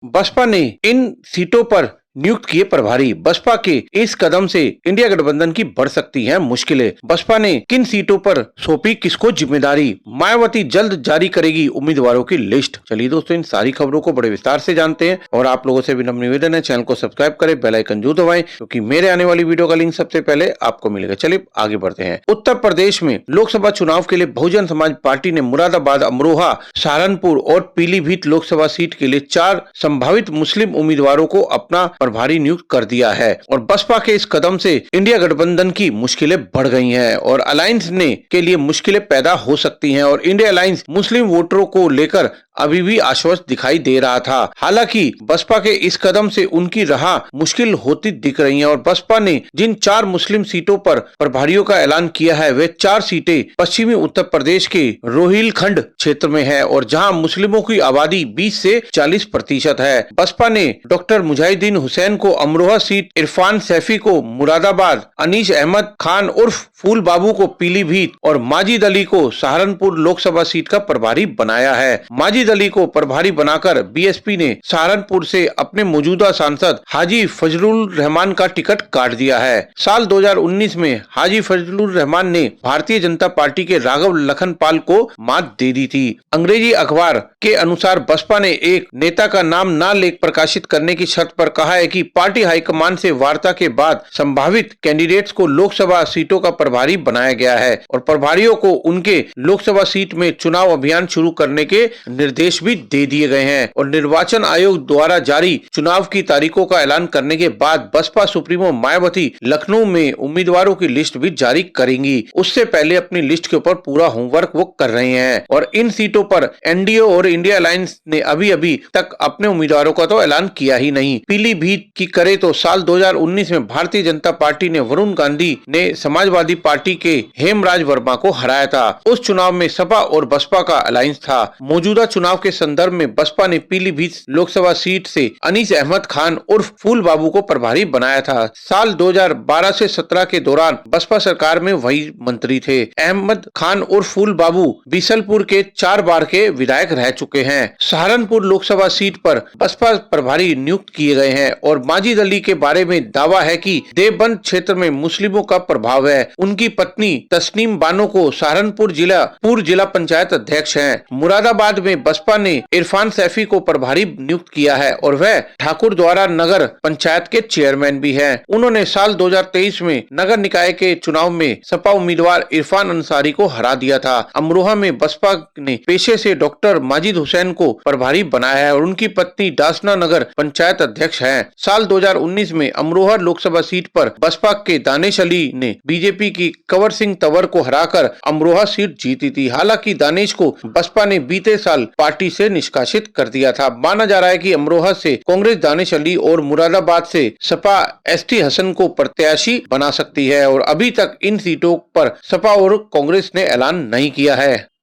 बसपा ने इन सीटों पर नियुक्त किए प्रभारी। बसपा के इस कदम से इंडिया गठबंधन की बढ़ सकती हैं मुश्किलें। बसपा ने किन सीटों पर सौंपी किसको जिम्मेदारी? मायावती जल्द जारी करेगी उम्मीदवारों की लिस्ट। चलिए दोस्तों, इन सारी खबरों को बड़े विस्तार से जानते हैं और आप लोगों से विनम्र निवेदन है, चैनल को सब्सक्राइब करें, बेल आइकन जरूर दबाएं क्योंकि मेरे आने वाली वीडियो का लिंक सबसे पहले आपको मिलेगा। चलिए आगे बढ़ते हैं। उत्तर प्रदेश में लोकसभा चुनाव के लिए बहुजन समाज पार्टी ने मुरादाबाद, अमरोहा, सहारनपुर और पीलीभीत लोकसभा सीट के लिए 4 संभावित मुस्लिम उम्मीदवारों को अपना प्रभारी नियुक्त कर दिया है और बसपा के इस कदम से इंडिया गठबंधन की मुश्किलें बढ़ गई हैं और अलायंस ने के लिए मुश्किलें पैदा हो सकती हैं और इंडिया अलायंस मुस्लिम वोटरों को लेकर अभी भी आश्वस्त दिखाई दे रहा था। हालांकि बसपा के इस कदम से उनकी राह मुश्किल होती दिख रही है और बसपा ने जिन 4 मुस्लिम सीटों पर प्रभारियों का ऐलान किया है वे 4 सीटें पश्चिमी उत्तर प्रदेश के रोहिलखंड क्षेत्र में है और जहां मुस्लिमों की आबादी 20 से 40% है। बसपा ने डॉक्टर मुजाहिदीन हुसैन को अमरोहा सीट, इरफान सैफी को मुरादाबाद, अनीस अहमद खान उर्फ फूल बाबू को पीलीभीत और माजिद अली को सहारनपुर लोकसभा सीट का प्रभारी बनाया है। माजिद अली को प्रभारी बनाकर बीएसपी ने सहारनपुर से अपने मौजूदा सांसद हाजी फजलुर रहमान का टिकट काट दिया है। साल 2019 में हाजी फजलुर रहमान ने भारतीय जनता पार्टी के राघव लखनपाल को मात दे दी थी। अंग्रेजी अखबार के अनुसार बसपा ने एक नेता का नाम ना लेख प्रकाशित करने की शर्त पर कहा है कि पार्टी हाईकमान से वार्ता के बाद संभावित कैंडिडेट्स को लोकसभा सीटों का प्रभारी बनाया गया है और प्रभारियों को उनके लोकसभा सीट में चुनाव अभियान शुरू करने के निर्देश भी दे दिए गए हैं और निर्वाचन आयोग द्वारा जारी चुनाव की तारीखों का ऐलान करने के बाद बसपा सुप्रीमो मायावती लखनऊ में उम्मीदवारों की लिस्ट भी जारी करेंगी। उससे पहले अपनी लिस्ट के ऊपर पूरा होमवर्क वो कर रहे हैं और इन सीटों पर एनडीए और इंडिया अलायंस ने अभी तक अपने उम्मीदवारों का तो ऐलान किया ही नहीं। पीलीभीत की करे तो साल 2019 में भारतीय जनता पार्टी ने वरुण गांधी ने समाजवादी पार्टी के हेमराज वर्मा को हराया था। उस चुनाव में सपा और बसपा का अलायंस था। मौजूदा चुनाव के संदर्भ में बसपा ने पीलीभीत लोकसभा सीट से अनीस अहमद खान उर्फ फूल बाबू को प्रभारी बनाया था। साल 2012 से 17 के दौरान बसपा सरकार में वही मंत्री थे। अहमद खान उर्फ फूल बाबू बीसलपुर के 4 बार के विधायक रह चुके हैं। सहारनपुर लोकसभा सीट पर बसपा प्रभारी नियुक्त किए गए हैं और माजिद अली के बारे में दावा है कि देवबंद क्षेत्र में मुस्लिमों का प्रभाव है। उनकी पत्नी तस्नीम बानो को सहारनपुर पूर्व जिला पंचायत अध्यक्ष हैं। मुरादाबाद में बसपा ने इरफान सैफी को प्रभारी नियुक्त किया है और वह ठाकुर द्वारा नगर पंचायत के चेयरमैन भी हैं। उन्होंने साल 2023 में नगर निकाय के चुनाव में सपा उम्मीदवार इरफान अंसारी को हरा दिया था। अमरोहा में बसपा ने पेशे से डॉक्टर माजिद हुसैन को प्रभारी बनाया है और उनकी पत्नी दासना नगर पंचायत अध्यक्ष हैं। साल 2019 में अमरोहा लोकसभा सीट पर बसपा के दानिश अली ने बीजेपी की कंवर सिंह तंवर को हराकर अमरोहा सीट जीती थी। हालांकि दानिश को बसपा ने बीते साल पार्टी से निष्कासित कर दिया था। माना जा रहा है कि अमरोहा से कांग्रेस दानिश अली और मुरादाबाद से सपा एसटी हसन को प्रत्याशी बना सकती है और अभी तक इन सीटों पर सपा और कांग्रेस ने ऐलान नहीं किया है।